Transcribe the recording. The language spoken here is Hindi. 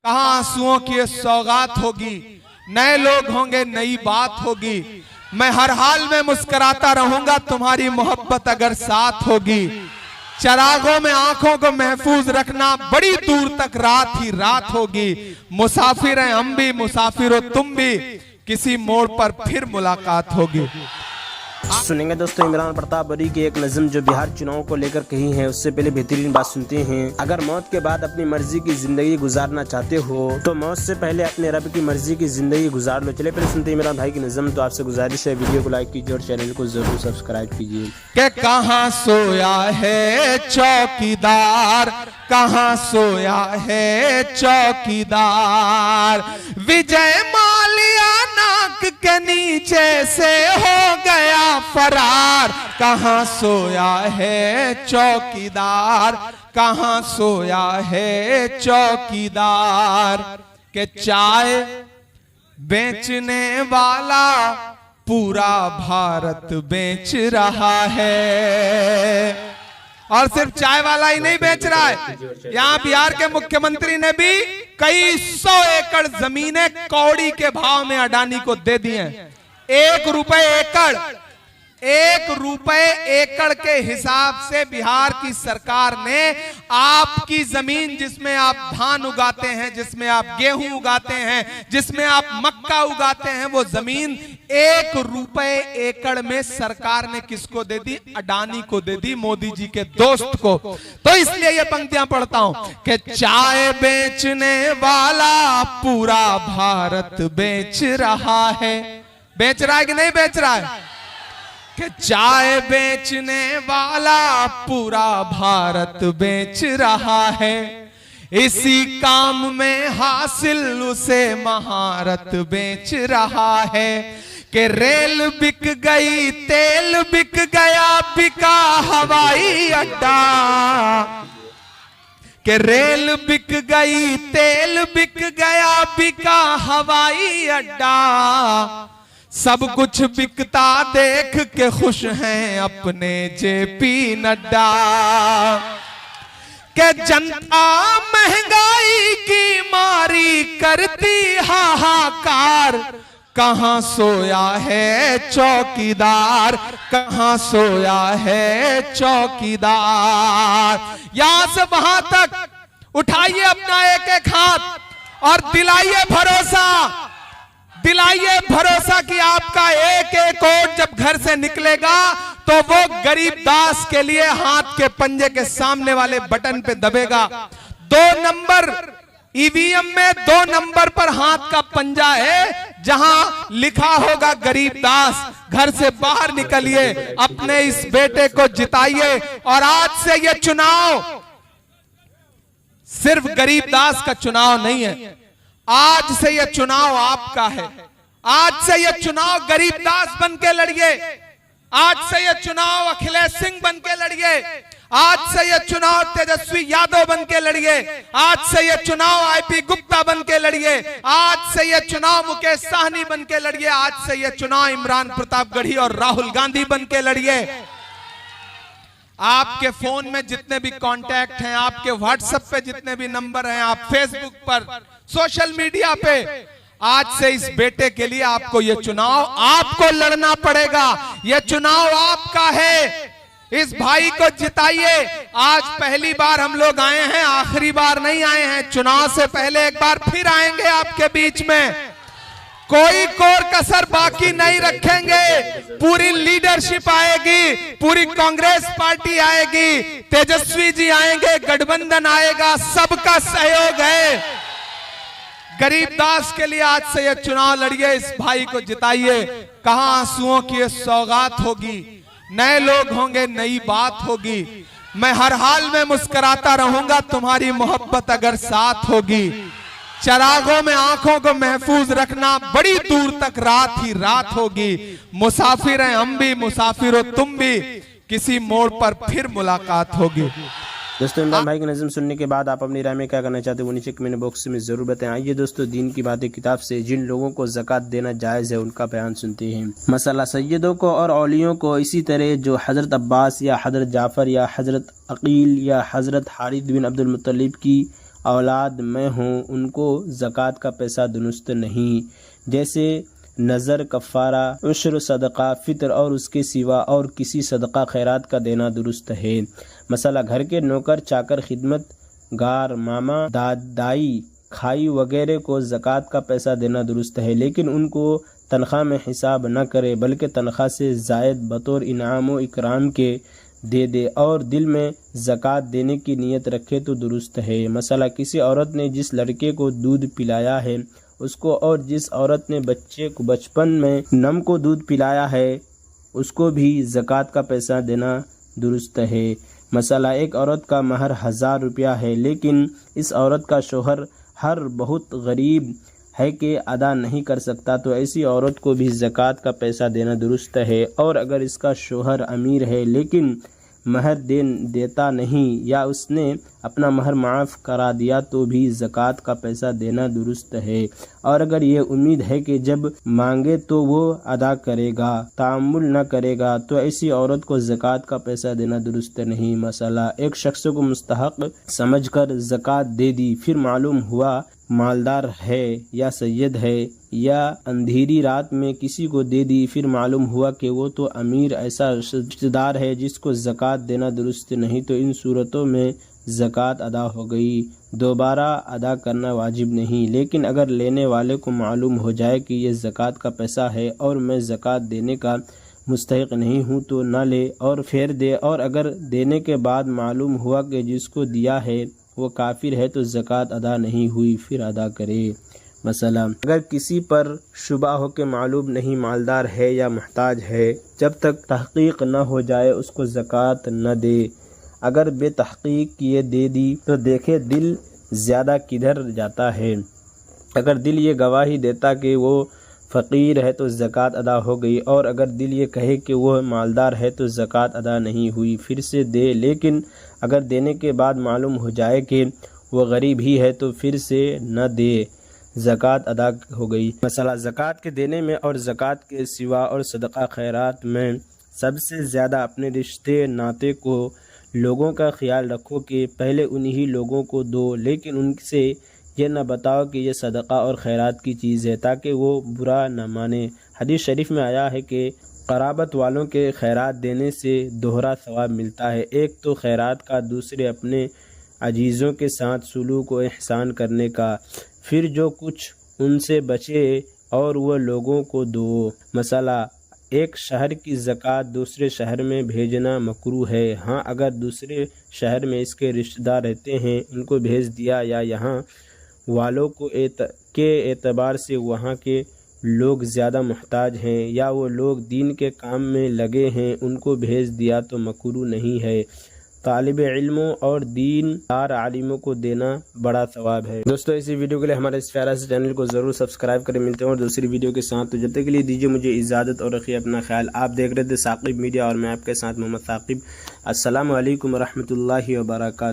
कहाँ आंसुओं की ये सौगात होगी, नए लोग होंगे, नई बात होगी। मैं हर हाल में मुस्कुराता रहूंगा, तुम्हारी मोहब्बत अगर साथ होगी। चरागों में आंखों को महफूज रखना, बड़ी दूर तक रात ही रात होगी। मुसाफिर हैं हम भी, मुसाफिर हो तुम भी, किसी मोड़ पर फिर मुलाकात होगी। सुनेंगे दोस्तों इमरान प्रताप बरी की एक नज़म जो बिहार चुनाव को लेकर कही है। उससे पहले बेहतरीन बात सुनते हैं। अगर मौत के बाद अपनी मर्जी की जिंदगी गुजारना चाहते हो तो मौत से पहले अपने रब की मर्जी की जिंदगी गुजार लो। चले पहले सुनते हैं इमरान भाई की नज़म। तो आपसे गुजारिश है वीडियो को लाइक कीजिए और चैनल को जरूर सब्सक्राइब कीजिए। के कहाँ सोया है चौकीदार, कहाँ सोया है चौकीदार, विजय माल्या नाक के नीचे से हो गया फरार। कहाँ सोया है चौकीदार, कहाँ सोया है चौकीदार, के चाय बेचने वाला पूरा भारत बेच रहा है। और सिर्फ चाय वाला ही नहीं बेच रहा है, यहाँ बिहार के मुख्यमंत्री ने भी कई 100 एकड़ जमीनें कौड़ी के भाव में अडानी को दे दी हैं। 1 रुपए एकड़, 1 रुपए एकड़ के हिसाब से बिहार की सरकार ने आपकी जमीन, जिसमें आप धान उगाते हैं, जिसमें आप गेहूं उगाते हैं, जिसमें आप मक्का उगाते हैं, वो जमीन 1 रुपए एकड़ में सरकार ने किसको दे दी? अडानी को दे दी, मोदी जी के दोस्त को। तो इसलिए ये पंक्तियां पढ़ता हूं कि चाय बेचने वाला पूरा भारत बेच रहा है। बेच रहा है कि नहीं बेच रहा है? कि चाय बेचने वाला पूरा भारत बेच रहा है। इसी काम में हासिल उसे महारत बेच रहा है। कि रेल बिक गई, तेल बिक गया, बिका हवाई अड्डा। कि रेल बिक गई, तेल बिक गया, बिका हवाई अड्डा। सब कुछ बिकता देख के खुश हैं अपने जेपी नड्डा। के जनता महंगाई की मारी करती हाहाकार। कहाँ सोया है चौकीदार, कहाँ सोया है चौकीदार। यहां से वहां तक उठाइए अपना एक एक हाथ और दिलाइए भरोसा, दिलाइए भरोसा कि आपका एक एक वोट जब घर से निकलेगा तो वो गरीब दास के लिए हाथ के पंजे के सामने वाले बटन पे दबेगा। 2 नंबर ईवीएम में 2 नंबर पर हाथ का पंजा है, जहां लिखा होगा गरीब दास। घर से बाहर निकलिए, अपने इस बेटे को जिताइए। और आज से ये चुनाव सिर्फ गरीब दास का चुनाव नहीं है, आज से यह चुनाव आपका है। आज से यह चुनाव गरीबदास बन के लड़िए, आज से यह चुनाव अखिलेश सिंह बन के लड़िए, आज से यह चुनाव तेजस्वी यादव बन के लड़िए, आज से यह चुनाव आईपी गुप्ता बन के लड़िए, आज से यह चुनाव मुकेश साहनी बन के लड़िए, आज से यह चुनाव इमरान प्रतापगढ़ी और राहुल गांधी बन के लड़िए। आपके फोन में जितने भी कांटेक्ट हैं, आपके व्हाट्सएप पे जितने भी नंबर हैं, आप फेसबुक पर, सोशल मीडिया पे, आज से इस बेटे के लिए आपको यह चुनाव आपको लड़ना पड़ेगा। यह चुनाव आपका है, इस भाई को जिताइए। आज पहली बार हम लोग आए हैं, आखिरी बार नहीं आए हैं। चुनाव से पहले एक बार फिर आएंगे आपके बीच में, कोई कोर कसर बाकी नहीं रखेंगे। पूरी लीडरशिप आएगी, पूरी कांग्रेस पार्टी आएगी, तेजस्वी जी आएंगे, गठबंधन आएगा, सबका सहयोग है। गरीबदास के लिए आज से यह चुनाव लड़िए, इस भाई को जिताइए। कहाँ आंसुओं की ये सौगात होगी, नए लोग होंगे, नई बात होगी। मैं हर हाल में मुस्कुराता रहूंगा, तुम्हारी मोहब्बत अगर साथ होगी। चरागों में आंखों को महफूज रखना, बड़ी दूर तक रात ही रात होगी। मुसाफिर हैं हम भी, मुसाफिर हो तुम भी, किसी मोड़ पर फिर मुलाकात होगी। दोस्तों इमरान भाई की नज़म सुनने के बाद आप अपनी राय में क्या करना चाहते हो वो नीचे कमेंट बॉक्स में जरूर बताएं। आइए दोस्तों दीन की बातें किताब से जिन लोगों को ज़कात देना जायज़ है उनका बयान सुनते हैं। मसला सैयदों को और औलियों को इसी तरह जो हज़रत अब्बास या हज़रत जाफ़र या हज़रत अकील या हज़रत हारिथ बिन अब्दुल मुत्तलिब की औलाद में हों उनको ज़कात का पैसा दुरुस्त नहीं। जैसे नज़र, कफ़ारा, उश्र, सदका, फ़ितर और उसके सिवा और किसी सदका खैरात का देना दुरुस्त है। मसला घर के नौकर चाकर, खिदमत गार, मामा, दाई, खाई वगैरह को ज़कात का पैसा देना दुरुस्त है, लेकिन उनको तनख्वाह में हिसाब न करे बल्कि तनख्वाह से ज़ायद बतौर इनाम व इकराम के दे और दिल में ज़कात देने की नीयत रखे तो दुरुस्त है। मसला किसी औरत ने जिस लड़के को दूध पिलाया है उसको और जिस औरत ने बच्चे को बचपन में नम को दूध पिलाया है उसको भी ज़कात का पैसा देना दुरुस्त है। मसला एक औरत का महर 1000 रुपया है, लेकिन इस औरत का शोहर हर बहुत गरीब है कि अदा नहीं कर सकता, तो ऐसी औरत को भी ज़कात का पैसा देना दुरुस्त है। और अगर इसका शोहर अमीर है लेकिन महर देता नहीं या उसने अपना महर माफ़ करा दिया तो भी ज़कात का पैसा देना दुरुस्त है। और अगर ये उम्मीद है कि जब मांगे तो वो अदा करेगा, तामुल न करेगा, तो ऐसी औरत को ज़कात का पैसा देना दुरुस्त नहीं। मसला एक शख्स को मुस्तहक समझकर ज़कात दे दी, फिर मालूम हुआ मालदार है या सैयद है, या अंधेरी रात में किसी को दे दी, फिर मालूम हुआ कि वो तो अमीर ऐसा रिश्तेदार है जिसको ज़कात देना दुरुस्त नहीं, तो इन सूरतों में ज़कात अदा हो गई, दोबारा अदा करना वाजिब नहीं। लेकिन अगर लेने वाले को मालूम हो जाए कि ये ज़कात का पैसा है और मैं ज़कात देने का मुस्तहिक नहीं हूँ तो न ले और फेर दे, और अगर देने के बाद मालूम हुआ कि जिसको दिया है वो काफिर है तो ज़कात अदा नहीं हुई, फिर अदा करे। मसला अगर किसी पर शुबा हो के मालूम नहीं मालदार है या मुहताज है, जब तक तहकीक न हो जाए उसको ज़कात न दे। अगर बेतहकीक किए दे दी तो देखे दिल ज़्यादा किधर जाता है। अगर दिल ये गवाही देता कि वो फ़कीर है तो ज़कात अदा हो गई, और अगर दिल ये कहे कि वो मालदार है तो ज़कात अदा नहीं हुई, फिर से दे। लेकिन अगर देने के बाद मालूम हो जाए कि वो गरीब ही है तो फिर से न दे, ज़कात अदा हो गई। मसला ज़कात के देने में और ज़कात के सिवा और सदका खैरात में सबसे ज़्यादा अपने रिश्ते नाते को लोगों का ख्याल रखो कि पहले उन्हीं लोगों को दो, लेकिन उनसे ये न बताओ कि ये सदका और खैरात की चीज़ है ताकि वो बुरा न माने। हदीस शरीफ में आया है कि क़राबत वालों के खैरात देने से दोहरा सवाब मिलता है, एक तो खैरात का, दूसरे अपने अजीज़ों के साथ सुलूक व एहसान करने का, फिर जो कुछ उनसे बचे और वो लोगों को दो। मसला एक शहर की ज़कात दूसरे शहर में भेजना मकरूह है। हाँ, अगर दूसरे शहर में इसके रिश्तेदार रहते हैं उनको भेज दिया, या यहाँ वालों को के एतबार से वहाँ के लोग ज़्यादा मुहताज हैं या वो लोग दीन के काम में लगे हैं उनको भेज दिया तो मकरूह नहीं है। तालिब इल्मों और दीनदार आलिमों को देना बड़ा सवाब है। दोस्तों, इसी वीडियो के लिए हमारे इस प्यारा से चैनल को ज़रूर सब्सक्राइब करें। मिलते हैं और दूसरी वीडियो के साथ, तो जब तक के लिए दीजिए मुझे इजाज़त और रखिए अपना ख्याल। आप देख रहे थे साकिब मीडिया और मैं आपके साथ मोहम्मद साकिब। अस्सलामु अलैकुम रहमतुल्लाहि व बरकातहू।